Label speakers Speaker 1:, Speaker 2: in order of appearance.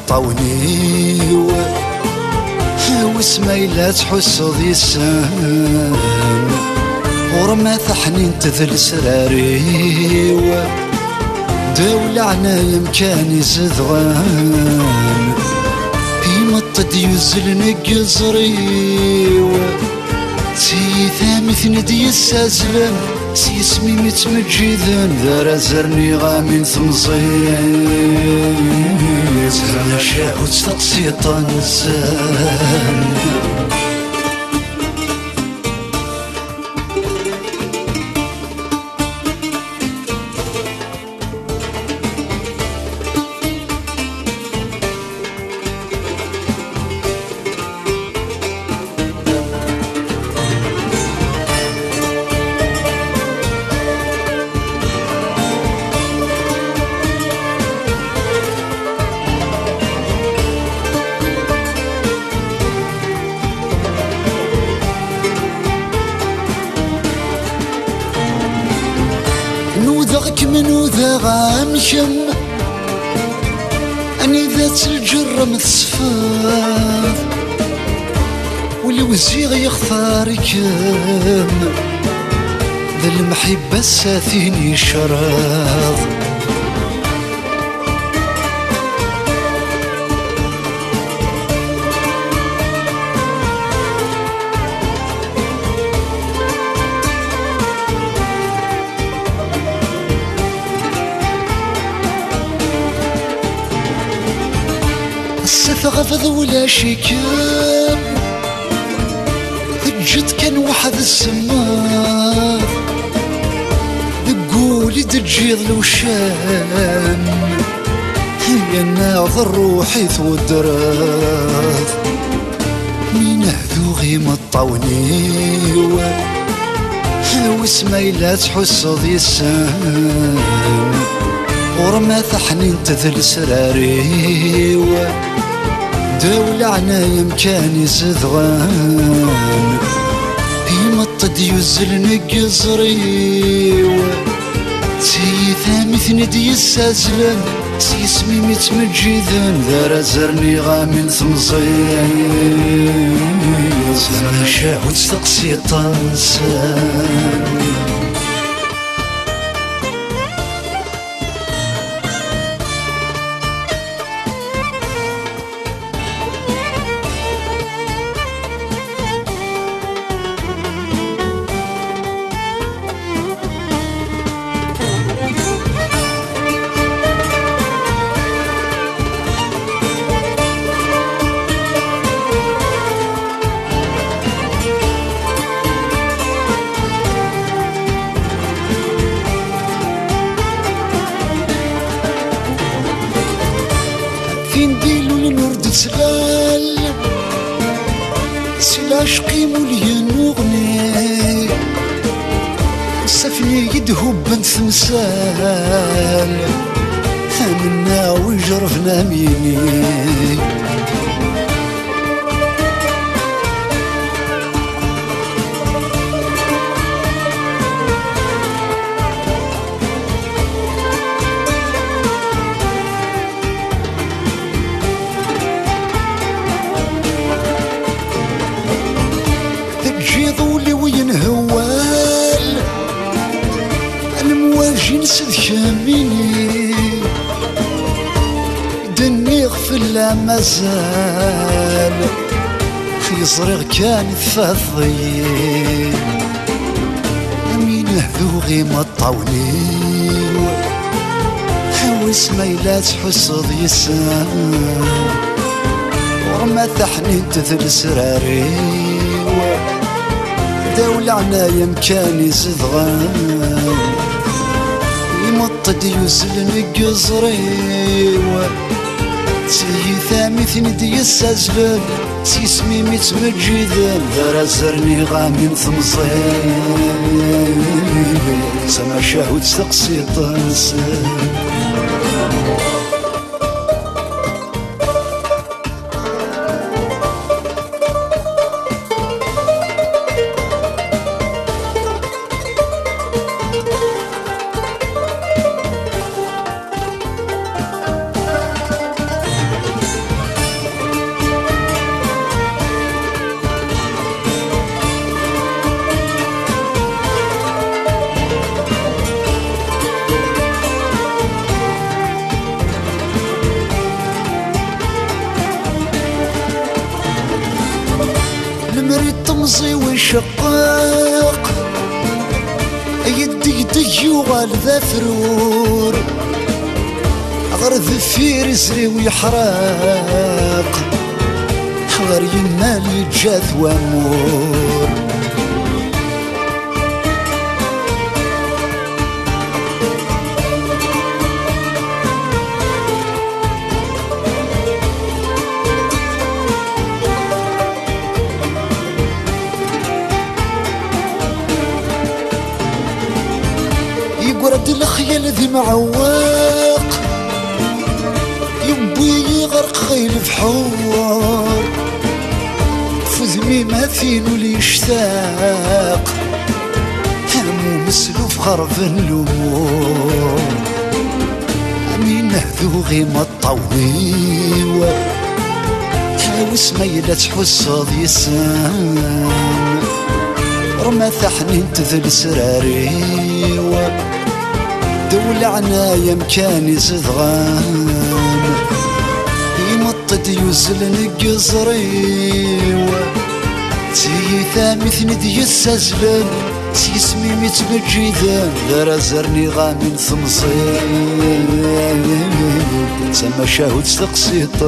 Speaker 1: الطوني واسمي لا تحس ذي السام ورما ثحنين تذل سراري دولة عنايا مكاني زذغان يمطد يزل نقزري سي ثامث ندي السازلم سي اسمي متمجذن ذا زرني غامين ثمصين زرنا شاء وتستقصي طنسان نوذغك من وذا غامشم أني ذات الجرة متصفاض والوزيغ يختارك ذا المحبة الساثيني شراض ثغفذ ولا شكام جد كان واحد السمار بقولي تجيض لو شام هي ناظر روحي ثودراث مين هذو غيم الطوني واسمي لا تحس ذي السام ورما ثحنين تذل سراري دولة عنايا مكاني زذغان يمطد يزل نقزري سي ثامث ندي السازلم سي اسمي متمجذن ذا زرني غامين ثمصين زرنا شاء وتستقصي طنسان فين ديلو النور تسلال سلاش قيمو ليا نغني سفني يدهب بنت ثمسال منا وجرفنا ميني جيضولي وينهوال المواجين نسد كاميني دني غفل لا مازال يصرغ كان ثفاضي مين هذو غيم الطوني واسمي لا تحس ذي السام ورما ثحنين تذل سراري دولة عنايا مكاني زذغان يمطد يزل نقزري سي ثامث ندي السازلم سي اسمي متمجذن ذا زرني غامين ثمصين سما شاهد تستقصي طنسان شقاق يدي يوغال ذا فرور غير ذفير يزري ويحرق غير يمال يتجاذ وامور يقرد الخيال ذي معواق يبي يغرق غير بحوار فذمي مثين وليشتاق همو مسلوف غرب الأمور أمين هذو غيما الطويوة هاوس ميلة تحسض يسان رمى ثحنين تذل سراريوة دول عنايا مكاني زدغان يمطد يوزل نقزريوة تيثا مثل دي السزلن سيسمي متمجدا ذرا زرني غامن ثمصين سما شاهد تقسيط